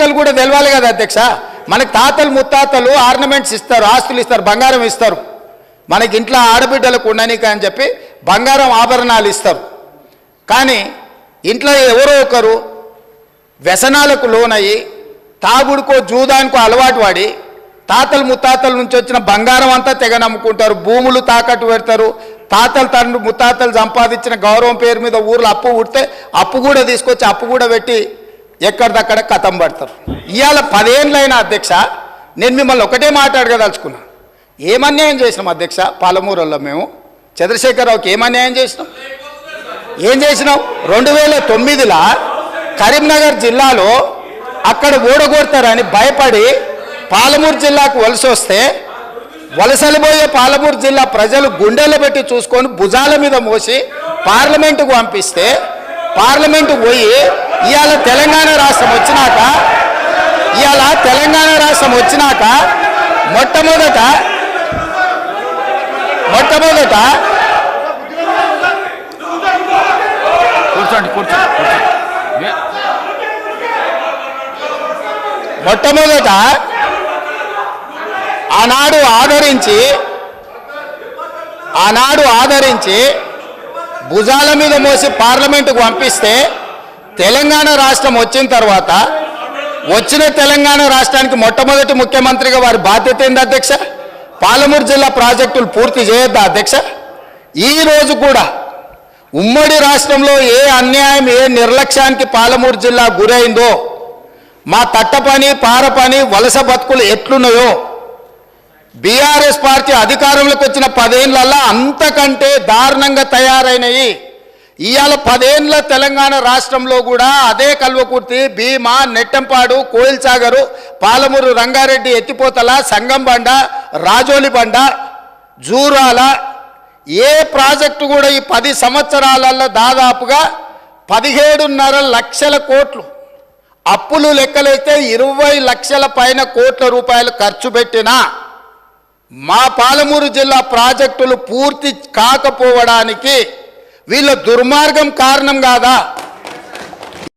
ముత్తాతలు కూడా తెలవాలి కదా అధ్యక్ష. మనకి తాతలు ముత్తాతలు ఆర్నమెంట్స్ ఇస్తారు, ఆస్తులు ఇస్తారు, బంగారం ఇస్తారు. మనకి ఇంట్లో ఆడబిడ్డలకు ఉండనిక అని చెప్పి బంగారం ఆభరణాలు ఇస్తారు. కానీ ఇంట్లో ఎవరో ఒకరు వ్యసనాలకు లోనయ్యి తాగుడుకో జూదానికో అలవాటు పడి తాతలు ముత్తాతల నుంచి వచ్చిన బంగారం అంతా తెగ నమ్ముకుంటారు, భూములు తాకట్టు పెడతారు. తాతలు తండ్రి ముత్తాతలు సంపాదించిన గౌరవం పేరు మీద ఊర్లో అప్పు పుడితే అప్పు కూడా తీసుకొచ్చి అప్పు కూడా పెట్టి ఎక్కడిదక్కడ కథం పడతారు. ఇవాళ 10 ఏళ్ళైనా అధ్యక్ష, నేను మిమ్మల్ని ఒకటే మాట్లాడగదలుచుకున్నా. ఏమన్యాయం చేసినాం అధ్యక్ష? పాలమూరులో మేము చంద్రశేఖరరావుకి ఏమన్యాయం చేసినాం? ఏం చేసినాం? 2009లో కరీంనగర్ జిల్లాలో అక్కడ ఓడగొడతారని భయపడి పాలమూరు జిల్లాకు వలస వస్తే వలసలు పోయే పాలమూరు జిల్లా ప్రజలు గుండెల్లో పెట్టి చూసుకొని భుజాల మీద మోసి పార్లమెంటుకు పంపిస్తే పార్లమెంటుకు పోయి ఇవాళ తెలంగాణ రాష్ట్రం వచ్చినాక మొట్టమొదట ఆనాడు ఆదరించి భుజాల మీద మోసి పార్లమెంటుకు పంపిస్తే తెలంగాణ రాష్ట్రం వచ్చిన తర్వాత వచ్చిన తెలంగాణ రాష్ట్రానికి మొట్టమొదటి ముఖ్యమంత్రిగా వారి బాధ్యత ఏంది అధ్యక్ష? పాలమూరు జిల్లా ప్రాజెక్టులు పూర్తి చేయొద్దా అధ్యక్ష? ఈ రోజు కూడా ఉమ్మడి రాష్ట్రంలో ఏ అన్యాయం ఏ నిర్లక్ష్యానికి పాలమూరు జిల్లా గురైందో, మా తట్టపని పారపని వలస బతుకులు ఎట్లున్నాయో బీఆర్ఎస్ పార్టీ అధికారంలోకి వచ్చిన 10 ఏళ్లలో అంతకంటే దారుణంగా తయారైనవి. ఇవాళ 10 ఏళ్ల తెలంగాణ రాష్ట్రంలో కూడా అదే కల్వకుర్తి, భీమా, నెట్టంపాడు, కోయిల్సాగరు, పాలమూరు, రంగారెడ్డి, ఎత్తిపోతల, సంగంబండ, రాజోలిబండ, జూరాల ఏ ప్రాజెక్టు కూడా ఈ 10 సంవత్సరాలలో దాదాపుగా 17.5 లక్షల కోట్లు అప్పులు లెక్కలైతే 20 లక్షల పైన కోట్ల రూపాయలు ఖర్చు పెట్టినా మా పాలమూరు జిల్లా ప్రాజెక్టులు పూర్తి కాకపోవడానికి వీళ్ళ దుర్మార్గం కారణం కాదా?